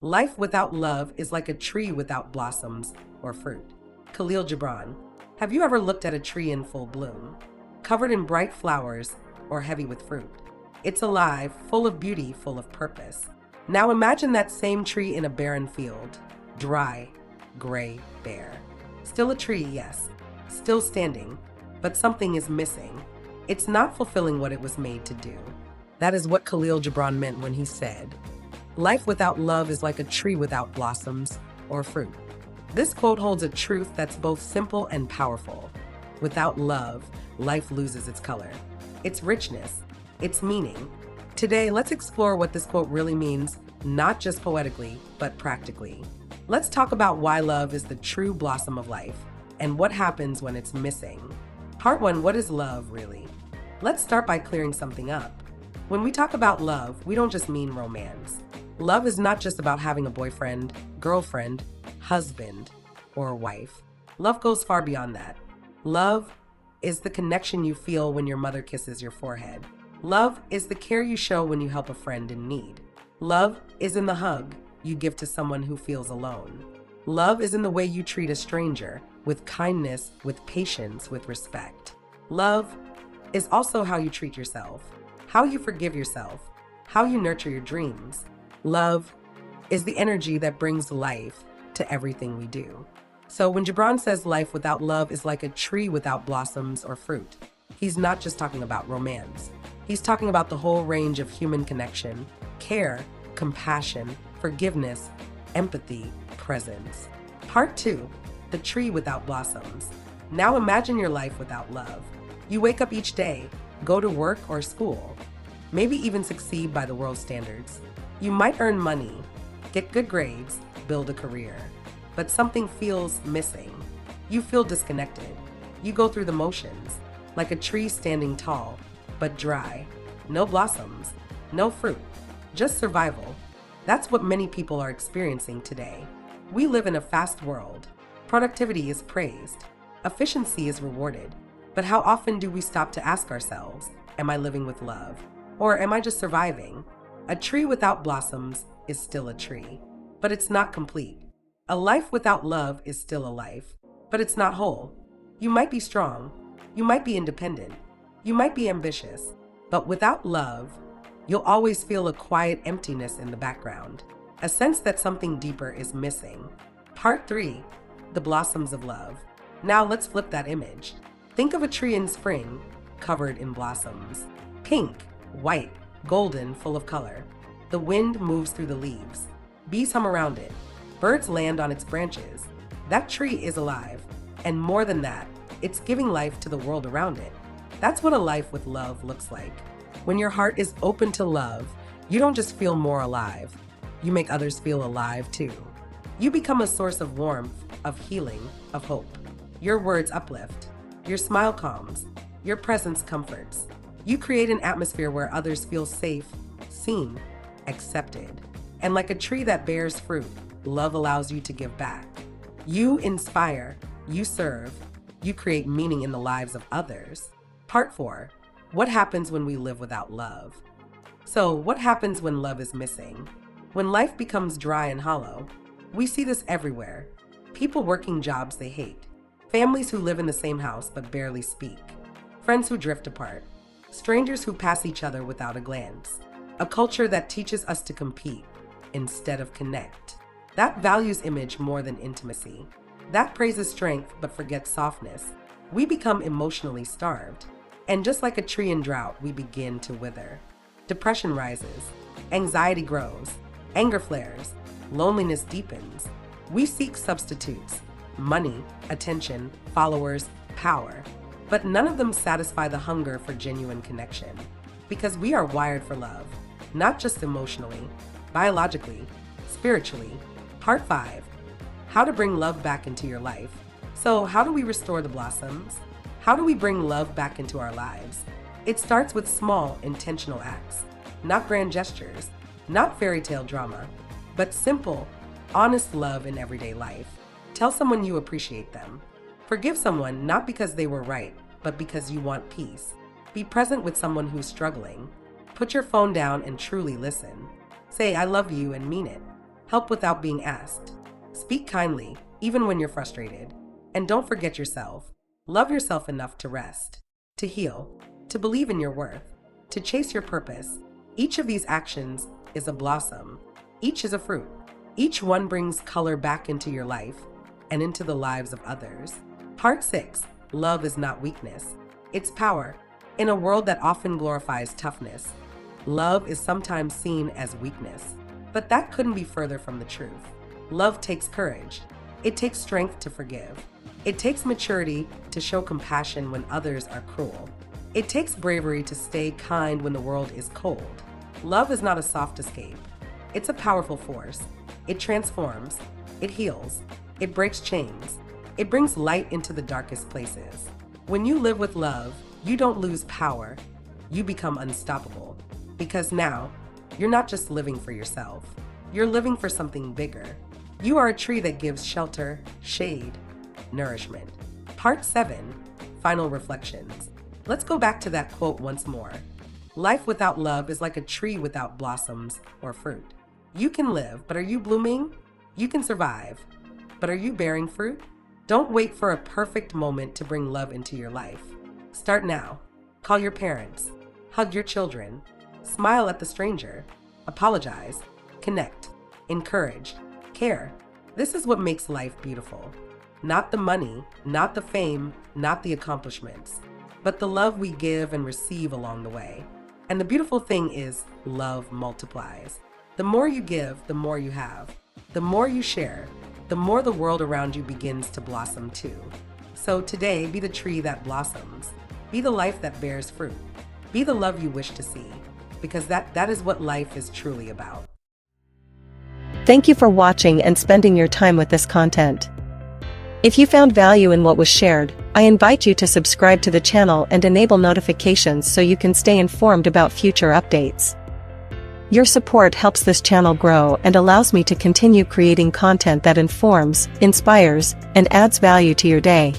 Life without love is like a tree without blossoms or fruit. Khalil Gibran. Have you ever looked at a tree in full bloom, covered in bright flowers or heavy with fruit? It's alive, full of beauty, full of purpose. Now imagine that same tree in a barren field, dry, gray, bare. Still a tree, yes, still standing, but something is missing. It's not fulfilling what it was made to do. That is what Khalil Gibran meant when he said, "Life without love is like a tree without blossoms or fruit." This quote holds a truth that's both simple and powerful. Without love, life loses its color, its richness, its meaning. Today, let's explore what this quote really means, not just poetically, but practically. Let's talk about why love is the true blossom of life and what happens when it's missing. Part 1, what is love really? Let's start by clearing something up. When we talk about love, we don't just mean romance. Love is not just about having a boyfriend, girlfriend, husband, or wife. Love goes far beyond that. Love is the connection you feel when your mother kisses your forehead. Love is the care you show when you help a friend in need. Love is in the hug you give to someone who feels alone. Love is in the way you treat a stranger, with kindness, with patience, with respect. Love is also how you treat yourself, how you forgive yourself, how you nurture your dreams. Love is the energy that brings life to everything we do. So when Gibran says life without love is like a tree without blossoms or fruit, he's not just talking about romance. He's talking about the whole range of human connection, care, compassion, forgiveness, empathy, presence. Part 2, the tree without blossoms. Now imagine your life without love. You wake up each day, go to work or school, maybe even succeed by the world's standards. You might earn money, get good grades, build a career, but something feels missing. You feel disconnected. You go through the motions, like a tree standing tall, but dry. No blossoms, no fruit, just survival. That's what many people are experiencing today. We live in a fast world. Productivity is praised. Efficiency is rewarded. But how often do we stop to ask ourselves, am I living with love? Or am I just surviving? A tree without blossoms is still a tree, but it's not complete. A life without love is still a life, but it's not whole. You might be strong, you might be independent, you might be ambitious, but without love, you'll always feel a quiet emptiness in the background, a sense that something deeper is missing. Part 3, the blossoms of love. Now let's flip that image. Think of a tree in spring, covered in blossoms. Pink, white, golden, full of color. The wind moves through the leaves. Bees hum around it. Birds land on its branches. That tree is alive. And more than that, it's giving life to the world around it. That's what a life with love looks like. When your heart is open to love, you don't just feel more alive. You make others feel alive too. You become a source of warmth, of healing, of hope. Your words uplift. Your smile calms. Your presence comforts. You create an atmosphere where others feel safe, seen, accepted. And like a tree that bears fruit, love allows you to give back. You inspire, you serve, you create meaning in the lives of others. Part 4, what happens when we live without love? So, what happens when love is missing? When life becomes dry and hollow? We see this everywhere. People working jobs they hate. Families who live in the same house but barely speak. Friends who drift apart. Strangers who pass each other without a glance. A culture that teaches us to compete instead of connect. That values image more than intimacy. That praises strength but forgets softness. We become emotionally starved. And just like a tree in drought, we begin to wither. Depression rises. Anxiety grows. Anger flares. Loneliness deepens. We seek substitutes. Money, attention, followers, power. But none of them satisfy the hunger for genuine connection. Because we are wired for love. Not just emotionally, biologically, spiritually. Part 5, how to bring love back into your life. So how do we restore the blossoms? How do we bring love back into our lives? It starts with small, intentional acts. Not grand gestures, not fairy tale drama, but simple, honest love in everyday life. Tell someone you appreciate them. Forgive someone not because they were right, but because you want peace. Be present with someone who's struggling. Put your phone down and truly listen. Say, I love you and mean it. Help without being asked. Speak kindly, even when you're frustrated. And don't forget yourself. Love yourself enough to rest, to heal, to believe in your worth, to chase your purpose. Each of these actions is a blossom. Each is a fruit. Each one brings color back into your life and into the lives of others. Part 6. Love is not weakness. It's power. In a world that often glorifies toughness, love is sometimes seen as weakness. But that couldn't be further from the truth. Love takes courage. It takes strength to forgive. It takes maturity to show compassion when others are cruel. It takes bravery to stay kind when the world is cold. Love is not a soft escape. It's a powerful force. It transforms. It heals. It breaks chains. It brings light into the darkest places. When you live with love, you don't lose power. You become unstoppable. Because now, you're not just living for yourself. You're living for something bigger. You are a tree that gives shelter, shade, nourishment. Part 7. Final reflections. Let's go back to that quote once more. Life without love is like a tree without blossoms or fruit. You can live, but are you blooming? You can survive, but are you bearing fruit? Don't wait for a perfect moment to bring love into your life. Start now. Call your parents. Hug your children. Smile at the stranger. Apologize. Connect. Encourage. Care. This is what makes life beautiful. Not the money, not the fame, not the accomplishments, but the love we give and receive along the way. And the beautiful thing is, love multiplies. The more you give, the more you have. The more you share, the more the world around you begins to blossom too. So today, be the tree that blossoms. Be the life that bears fruit. Be the love you wish to see, because that is what life is truly about. Thank you for watching and spending your time with this content. If you found value in what was shared, I invite you to subscribe to the channel and enable notifications so you can stay informed about future updates. Your support helps this channel grow and allows me to continue creating content that informs, inspires, and adds value to your day.